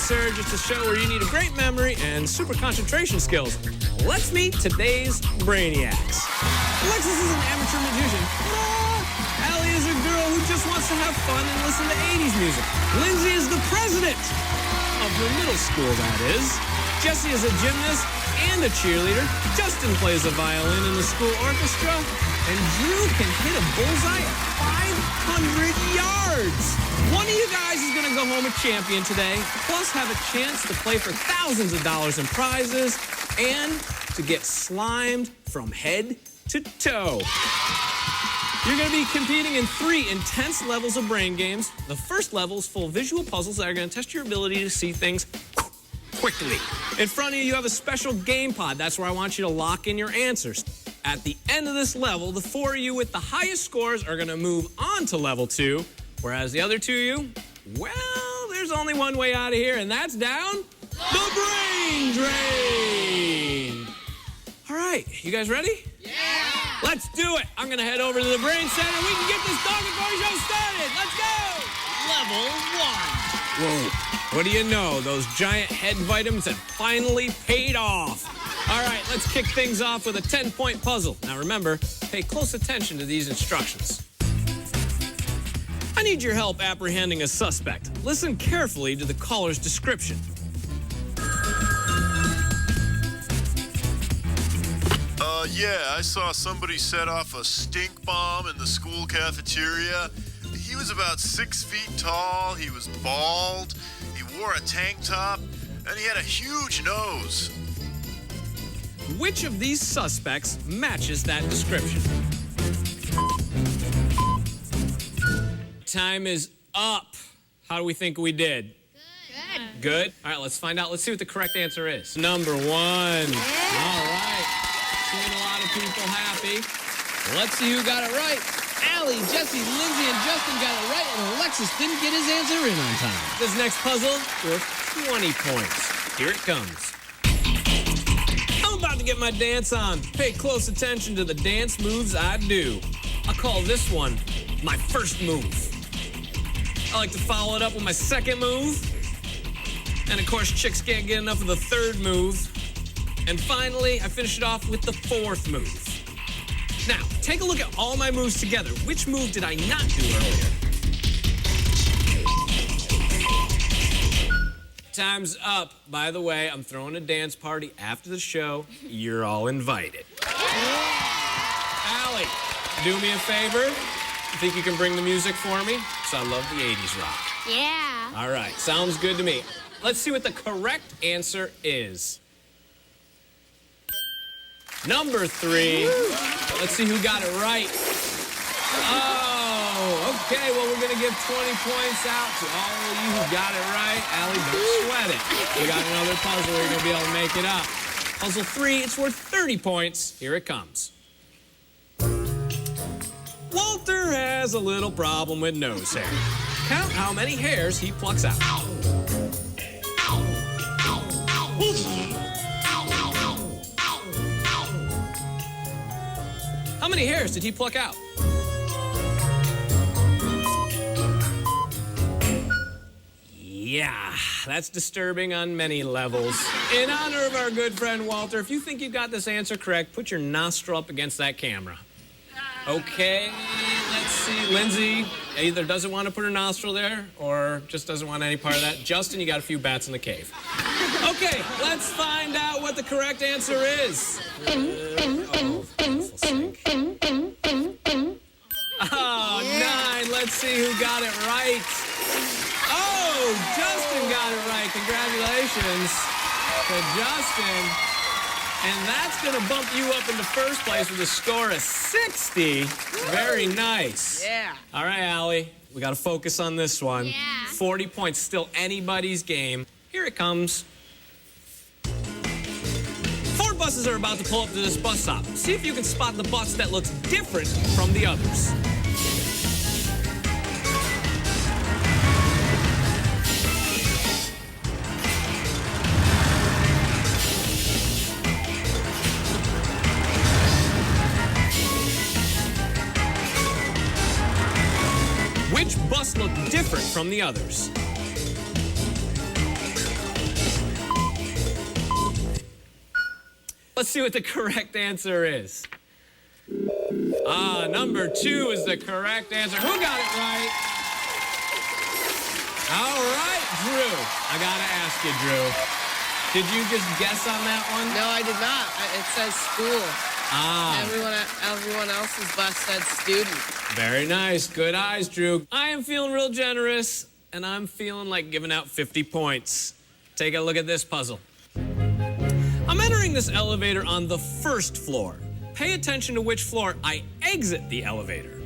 BrainSurge. It's a show where you need a great memory and super concentration skills. Let's meet today's Brainiacs. Alexis is an amateur magician. Allie is a girl who just wants to have fun and listen to 80s music. Lindsay is the president of her middle school, that is. Jessie is a gymnast and a cheerleader. Justin plays a violin in the school orchestra. And Drew can hit a bullseye at 500 yards. One of you guys is going to go home a champion today, plus have a chance to play for thousands of dollars in prizes and to get slimed from head to toe. You're going to be competing in 3 intense levels of brain games. The first level is full of visual puzzles that are going to test your ability to see things quickly. In front of you, you have a special game pod. That's where I want you to lock in your answers. At the end of this level, the 4 of you with the highest scores are going to move on to level 2, whereas the other 2 of you, well, there's only one way out of here, and that's down the brain drain. All right, you guys ready? Yeah! Let's do it. I'm going to head over to the Brain Center. We can get this dog and pony show started. Let's go. Level 1. Whoa, what do you know? Those giant head vitamins have finally paid off. All right, let's kick things off with a 10-point puzzle. Now remember, pay close attention to these instructions. I need your help apprehending a suspect. Listen carefully to the caller's description. Yeah, I saw somebody set off a stink bomb in the school cafeteria. He was about 6 feet tall, he was bald, he wore a tank top, and he had a huge nose. Which of these suspects matches that description? Time is up. How do we think we did? Good. Good? All right, let's find out. Let's see what the correct answer is. Number 1. Yeah. All right. Seeing a lot of people happy. Let's see who got it right. Allie, Jessie, Lindsay, and Justin got it right, and Alexis didn't get his answer in on time. This next puzzle worth 20 points. Here it comes. I'm about to get my dance on. Pay close attention to the dance moves I do. I call this one my first move. I like to follow it up with my second move. And of course, chicks can't get enough of the third move. And finally, I finish it off with the 4th move. Now, take a look at all my moves together. Which move did I not do earlier? Time's up. By the way, I'm throwing a dance party after the show. You're all invited. Allie, do me a favor. Think you can bring the music for me? Because I love the 80s rock. Yeah. All right, sounds good to me. Let's see what the correct answer is. Number 3. Let's see who got it right. Oh, okay. Well, we're going to give 20 points out to all of you who got it right. Allie, don't sweat it. We got another puzzle where you're going to be able to make it up. Puzzle 3, it's worth 30 points. Here it comes. Walter has a little problem with nose hair. Count how many hairs he plucks out. How many hairs did he pluck out? Yeah, that's disturbing on many levels. In honor of our good friend Walter, if you think you got this answer correct, put your nostril up against that camera. Okay, let's see. Lindsay either doesn't want to put her nostril there or just doesn't want any part of that. Justin, you got a few bats in the cave. Okay, let's find out what the correct answer is. Oh, 9. Let's see who got it right. Oh, Justin got it right. Congratulations to Justin. And that's going to bump you up into first place with a score of 60. Very nice. Yeah. All right, Allie, we got to focus on this one. Yeah. 40 points, still anybody's game. Here it comes. 4 buses are about to pull up to this bus stop. See if you can spot the bus that looks different from the others. Which bus looked different from the others? Let's see what the correct answer is. Number 2 is the correct answer. Who got it right? All right, Drew. I gotta ask you, Drew. Did you just guess on that one? No, I did not. It says school. Ah. Everyone else's bus said student. Very nice. Good eyes, Drew. I am feeling real generous, and I'm feeling like giving out 50 points. Take a look at this puzzle. I'm entering this elevator on the first floor. Pay attention to which floor I exit the elevator.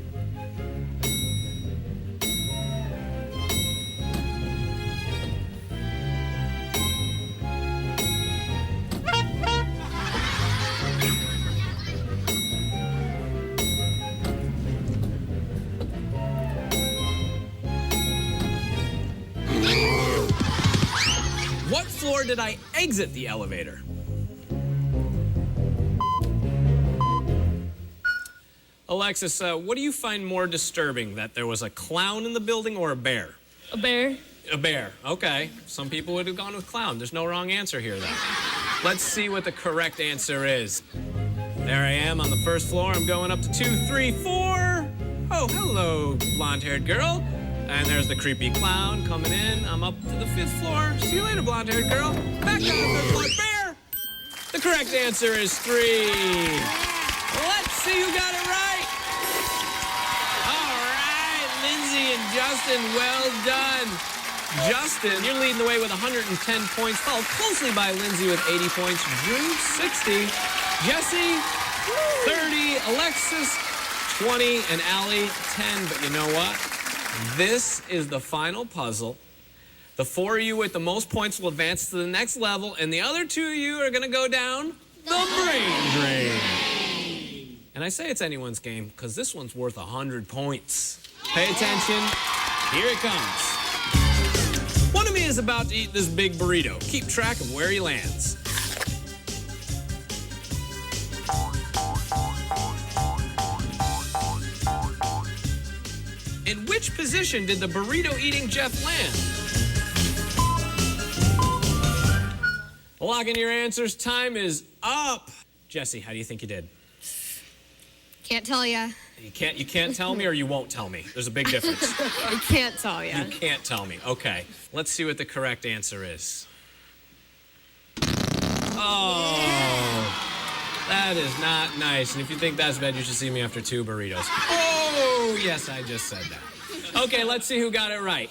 What floor did I exit the elevator? Alexis, what do you find more disturbing, that there was a clown in the building or a bear? A bear. A bear, okay. Some people would have gone with clown. There's no wrong answer here, though. Let's see what the correct answer is. There I am on the first floor. I'm going up to 2, 3, 4. Oh, hello, blonde-haired girl. And there's the creepy clown coming in. I'm up to the 5th floor. See you later, blonde-haired girl. Back down to the 5th floor. Bear! The correct answer is 3. Let's see who got it right. All right, Lindsay and Justin, well done. Justin, you're leading the way with 110 points, followed closely by Lindsay with 80 points. Drew, 60. Jesse, 30. Alexis, 20. And Allie, 10. But you know what? This is the final puzzle. The 4 of you with the most points will advance to the next level, and the other 2 of you are going to go down the brain drain. And I say it's anyone's game because this one's worth 100 points. Pay attention. Here it comes. One of me is about to eat this big burrito. Keep track of where he lands. In which position did the burrito-eating Jeff land? Lock in your answers. Time is up. Jesse, how do you think you did? Can't tell ya. You can't tell me, or you won't tell me. There's a big difference. I can't tell ya. You can't tell me. Okay. Let's see what the correct answer is. Oh, that is not nice. And if you think that's bad, you should see me after 2 burritos. Oh, yes, I just said that. Okay, let's see who got it right.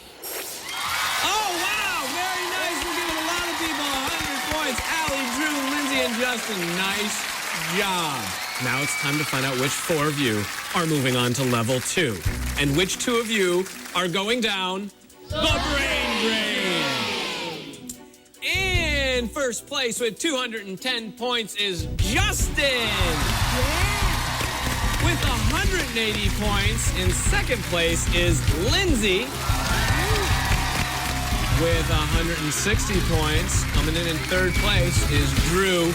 Oh, wow, very nice. We're giving a lot of people 100 points. Allie, Drew, Lindsay, and Justin, nice job. Now it's time to find out which 4 of you are moving on to level 2. And which 2 of you are going down the brain drain. In first place with 210 points is Justin. With 180 points. In second place is Lindsay. With 160 points. Coming in third place is Drew.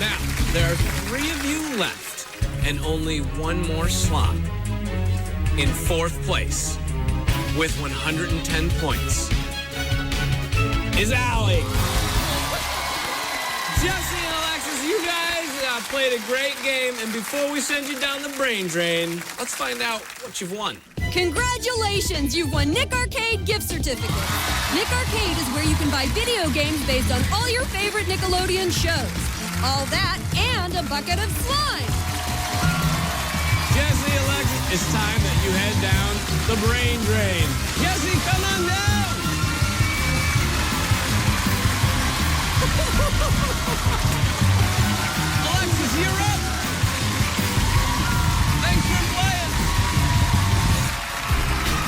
Now, there are 3 of you left and only 1 more slot. In 4th place with 110 points is Allie. Jesse and Alexis, you guys played a great game. And before we send you down the brain drain, let's find out what you've won. Congratulations! You've won Nick Arcade gift certificate. Nick Arcade is where you can buy video games based on all your favorite Nickelodeon shows. All that and a bucket of slime. Jesse, Alexis, it's time that you head down the brain drain. Jesse, come on down. Alexis, you're up. Thanks for playing.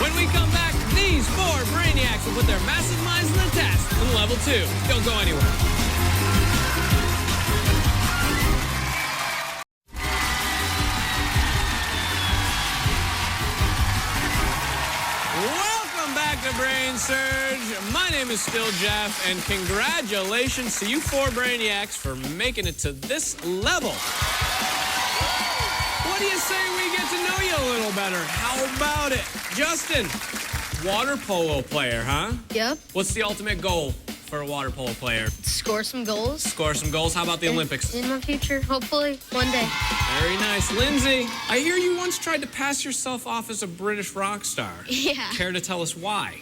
When we come back, these 4 brainiacs will put their massive minds to the task in level 2. Don't go anywhere. Welcome back to BrainSurge. My name is still Jeff, and congratulations to you 4 brainiacs for making it to this level. What do you say we get to know you a little better? How about it? Justin, water polo player, huh? Yep. What's the ultimate goal for a water polo player? Score some goals. Score some goals. How about the Olympics? In my future, hopefully, one day. Very nice. Lindsay, I hear you once tried to pass yourself off as a British rock star. Yeah. Care to tell us why?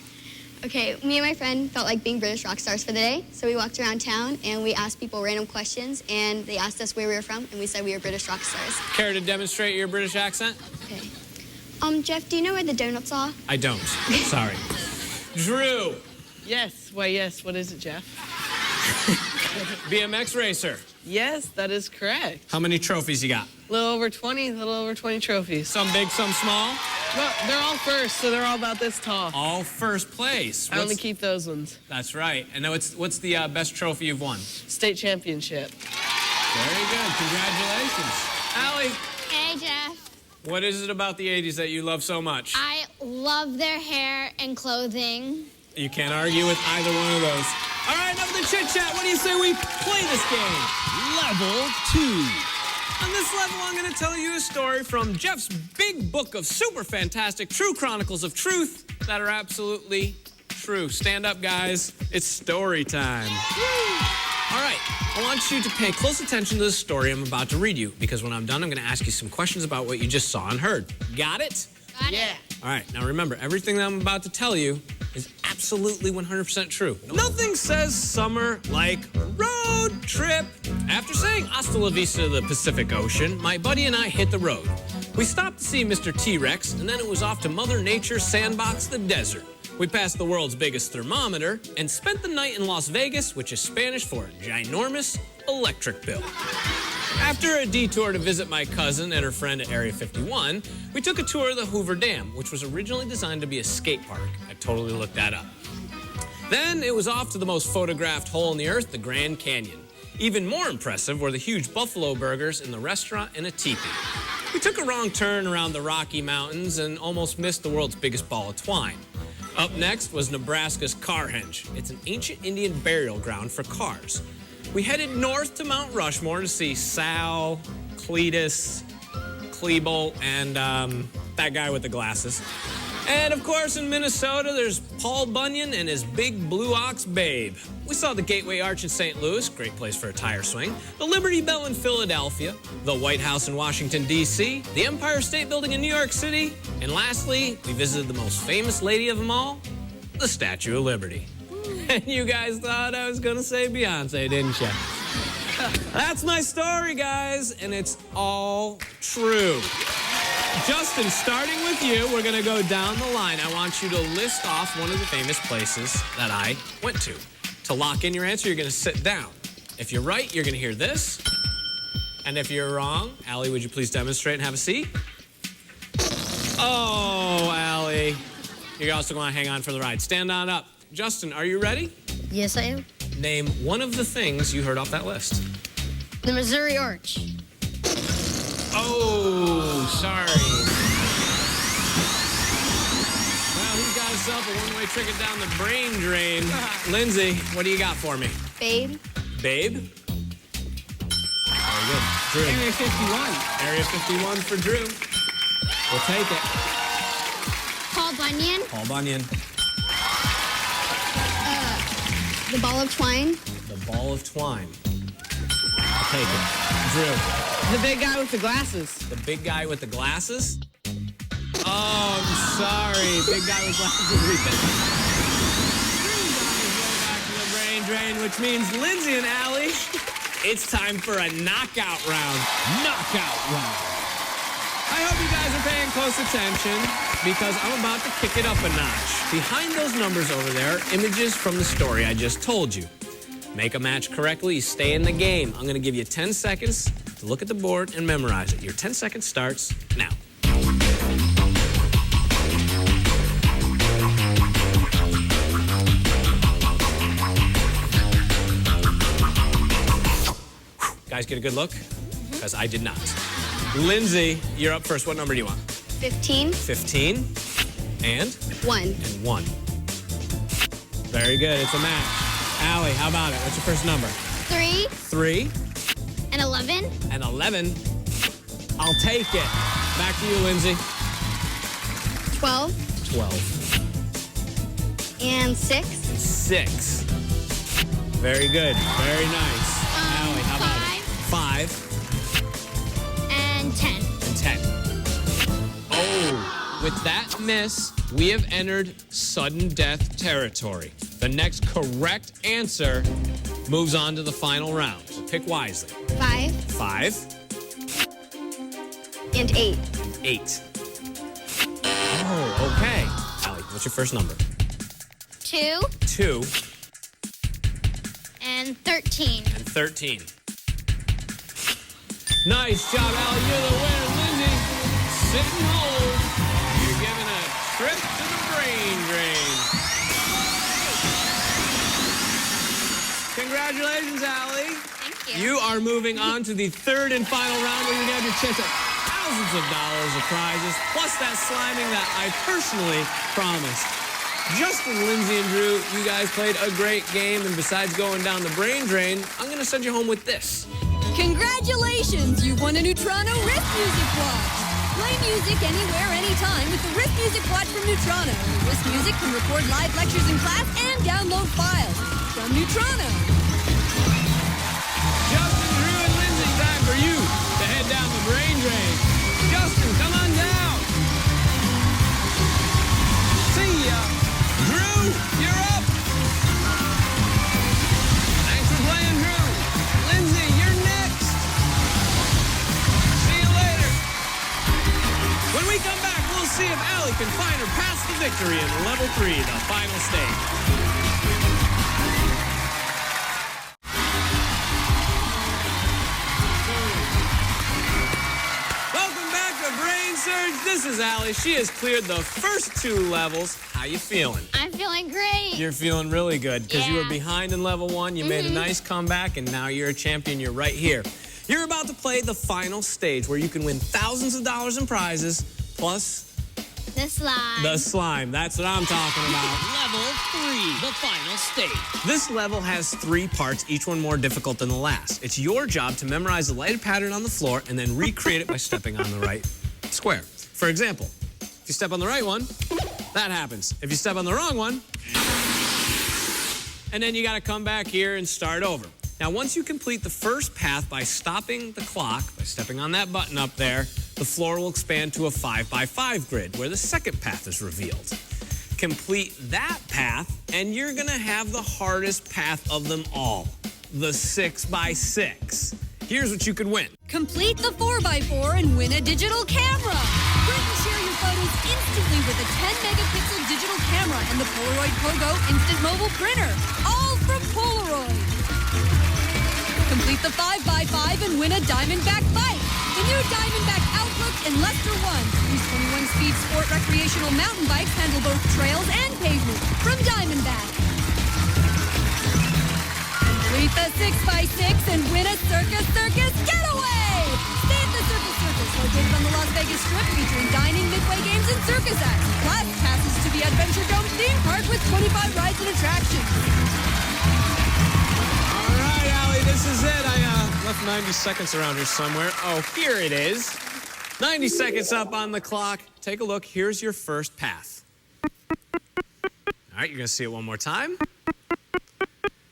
Okay, me and my friend felt like being British rock stars for the day, so we walked around town and we asked people random questions, and they asked us where we were from, and we said we were British rock stars. Care to demonstrate your British accent? Okay. Jeff, do you know where the donuts are? I don't. Sorry. Drew, Yes. Why, yes. What is it, Jeff? BMX racer. Yes, that is correct. How many trophies you got? A little over 20 trophies. Some big, some small? Well, they're all first, so they're all about this tall. All first place. I only keep those ones. That's right. And what's the best trophy you've won? State championship. Very good. Congratulations. Allie, Hey, Jeff. what is it about the 80s that you love so much? I love their hair and clothing. You can't argue with either one of those. All right, enough of the chit-chat. What do you say we play this game? Level 2. On this level, I'm going to tell you a story from Jeff's big book of super fantastic true chronicles of truth that are absolutely true. Stand up, guys. It's story time. All right, I want you to pay close attention to the story I'm about to read you, because when I'm done, I'm going to ask you some questions about what you just saw and heard. Got it? Yeah. All right, now remember, everything that I'm about to tell you is absolutely 100% true. Nothing says summer like road trip. After saying hasta la vista to the Pacific Ocean, my buddy and I hit the road. We stopped to see Mr. T-Rex, and then it was off to Mother Nature's sandbox, the desert. We passed the world's biggest thermometer and spent the night in Las Vegas, which is Spanish for ginormous electric bill. After a detour to visit my cousin and her friend at Area 51, we took a tour of the Hoover Dam, which was originally designed to be a skate park. I totally looked that up. Then it was off to the most photographed hole in the earth, the Grand Canyon. Even more impressive were the huge buffalo burgers in the restaurant and a teepee. We took a wrong turn around the Rocky Mountains and almost missed the world's biggest ball of twine. Up next was Nebraska's Carhenge. It's an ancient Indian burial ground for cars. We headed north to Mount Rushmore to see Sal, Cletus, Klebold, and that guy with the glasses. And of course, in Minnesota, there's Paul Bunyan and his big blue ox Babe. We saw the Gateway Arch in St. Louis, great place for a tire swing, the Liberty Bell in Philadelphia, the White House in Washington, D.C., the Empire State Building in New York City, and lastly, we visited the most famous lady of them all, the Statue of Liberty. And you guys thought I was gonna say Beyonce, didn't you? That's my story, guys, and it's all true. Justin, starting with you, we're gonna go down the line. I want you to list off one of the famous places that I went to. To lock in your answer, you're gonna sit down. If you're right, you're gonna hear this. And if you're wrong, Allie, would you please demonstrate and have a seat? Oh, Allie. You're also gonna hang on for the ride. Stand on up. Justin, are you ready? Yes, I am. Name one of the things you heard off that list. The Missouri Arch. Oh, sorry. Well, he's got himself a one-way ticket down the brain drain. Lindsay, what do you got for me? Babe, Babe? Very good. Drew. Area 51. Area 51 for Drew. We'll take it. Paul Bunyan. Paul Bunyan. the ball of twine. The ball of twine. I'll take it. Drew. The big guy with the glasses. The big guy with the glasses? Oh, I'm sorry. Big guy with glasses. Back to the brain drain, which means Lindsay and Allie, it's time for a knockout round. Knockout round. I hope you guys are paying close attention because I'm about to kick it up a notch. Behind those numbers over there, images from the story I just told you. Make a match correctly, you stay in the game. I'm going to give you 10 seconds to look at the board and memorize it. Your 10 seconds starts now. Guys, get a good look? Because I did not. Lindsay, you're up first. What number do you want? 15. 15 and 1. and 1. Very good. It's a match. Allie, how about it? What's your first number? 3 3 and 11. and 11. I'll take it. Back to you, Lindsay. 12. 12 And 6. and 6. Very good. Very nice. Allie, how about it? 5. And 10. And 10. Oh, with that miss, we have entered sudden death territory. The next correct answer moves on to the final round. Pick wisely. 5 5 and 8. 8. Oh, okay. Allie, what's your first number? 2 2 and 13. and 13. Nice job, Allie. You're the winner. Lindsay, sit and hold. You're given a trip to the brain drain. Congratulations, Allie. Thank you. You are moving on to the third and final round where you're going to have your chance at thousands of dollars of prizes, plus that sliming that I personally promised. Justin, Lindsay, and Drew, you guys played a great game, and besides going down the brain drain, I'm going to send you home with this. Congratulations! You won a Neutrano wrist music watch. Play music anywhere, anytime with the wrist music watch from Neutrano. The wrist music can record live lectures in class and download files from Neutrano. Justin, Drew, and Lindsay, time for you to head down the brain drain. Justin, come on down. See ya. Drew, you're up. Thanks for playing, Drew. Lindsay, you're next. See you later. When we come back, we'll see if Allie can find her path to victory in level 3, the final stage. BrainSurge, this is Allie. She has cleared the first 2 levels. How you feeling? I'm feeling great. You're feeling really good because you were Yeah. behind in level 1. You made a nice comeback, and now you're a champion. You're right here. You're about to play the final stage where you can win thousands of dollars in prizes, plus The slime. the slime. That's what I'm talking about. Level 3, the final stage. This level has 3 parts, each one more difficult than the last. It's your job to memorize the lighted pattern on the floor and then recreate it by stepping on the right square. For example, if you step on the right one, that happens. If you step on the wrong one, and then you got to come back here and start over. Now, once you complete the first path by stopping the clock, by stepping on that button up there, the floor will expand to a 5x5 grid where the second path is revealed. Complete that path, and you're going to have the hardest path of them all, the 6x6. Here's what you could win. Complete the 4x4 and win a digital camera. Print and share your photos instantly with a 10-megapixel digital camera and the Polaroid Pogo Instant Mobile Printer. All from Polaroid. Complete the 5x5 and win a Diamondback bike. The new Diamondback Outlook and Lester 1. These 21-speed sport recreational mountain bikes handle both trails and pavement from Diamondback. Complete the 6x6 and win a Circus getaway! Stay at the Circus, located on the Las Vegas Strip, featuring dining, midway games, and circus acts. Plus, passes to the Adventure Dome theme park with 25 rides and attractions. All right, Allie, this is it. I left 90 seconds around here somewhere. Oh, here it is. 90 seconds up on the clock. Take a look. Here's your first path. All right, you're going to see it one more time.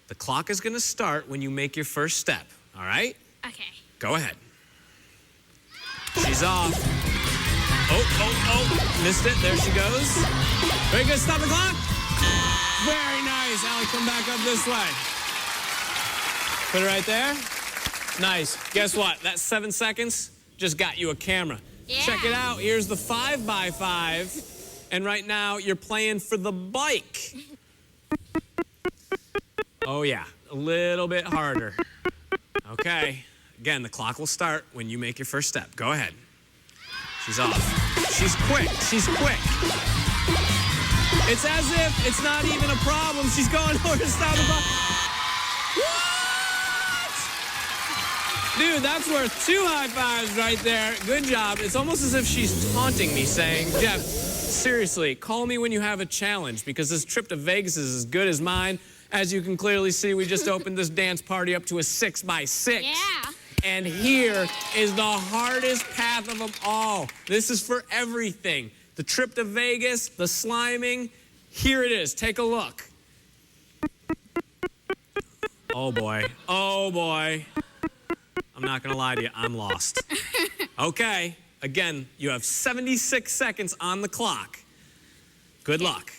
The clock is going to start when you make your first step. All right? Okay. Go ahead. She's off. Oh. Missed it. There she goes. Very good. Stop the clock. Very nice. Allie, come back up this way. Put it right there. Nice. Guess what? That 7 seconds just got you a camera. Yeah. Check it out. Here's the 5x5. And right now, you're playing for the bike. Oh, yeah. A little bit harder. Okay. Again, the clock will start when you make your first step. Go ahead. She's off. She's quick. She's quick. It's as if it's not even a problem. She's going over to stop the clock. What? Dude, that's worth 2 high fives right there. Good job. It's almost as if she's taunting me, saying, Jeff, seriously, call me when you have a challenge, because this trip to Vegas is as good as mine. As you can clearly see, we just opened this dance party up to a 6x6. Yeah. And here is the hardest path of them all. This is for everything. The trip to Vegas, the sliming. Here it is. Take a look. Oh, boy. Oh, boy. I'm not going to lie to you. I'm lost. Okay. Again, you have 76 seconds on the clock. Good luck.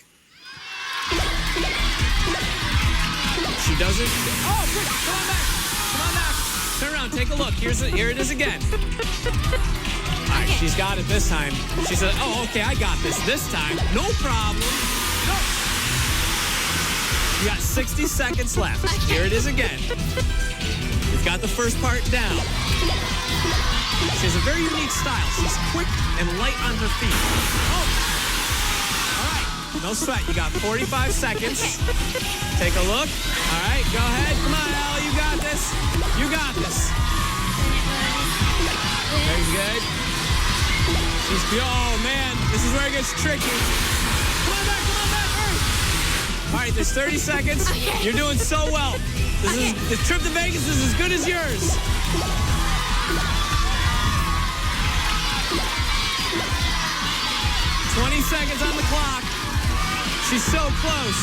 She doesn't. Oh, quick. Come on back. Come on back. Turn around. Take a look. Here it is again. All right. She's got it this time. She said, oh, okay. I got this time. No problem. No. You got 60 seconds left. Okay. Here it is again. You've got the first part down. She has a very unique style. She's quick and light on her feet. Oh! All right. No sweat. You got 45 seconds. Take a look. All right. Go ahead. Come on, Allie. You got this. You got this. Very good. Oh, man. This is where it gets tricky. Come on back. Come on back. Hurry. All right. There's 30 seconds. Okay. You're doing so well. The trip to Vegas is as good as yours. 20 seconds on the clock. She's so close.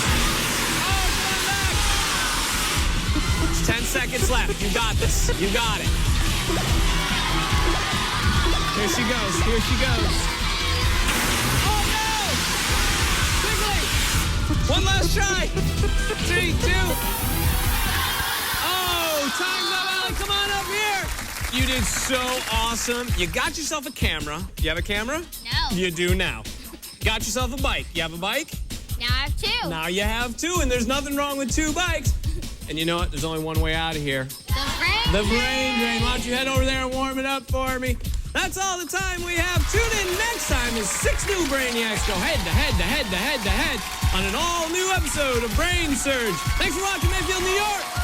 Oh, come on back. 10 seconds left. You got this. You got it. Here she goes. Here she goes. Oh, no! Quickly! One last try. 3, 2. Oh, time's up, Allie. Come on up here. You did so awesome. You got yourself a camera. You have a camera? No. You do now. Got yourself a bike. You have a bike? Now I have 2. Now you have 2, and there's nothing wrong with 2 bikes. And you know what? There's only one way out of here. The The brain drain. Why don't you head over there and warm it up for me? That's all the time we have. Tune in next time as 6 new Brainiacs go head to head to head to head to head on an all-new episode of BrainSurge. Thanks for watching, Mayfield, New York.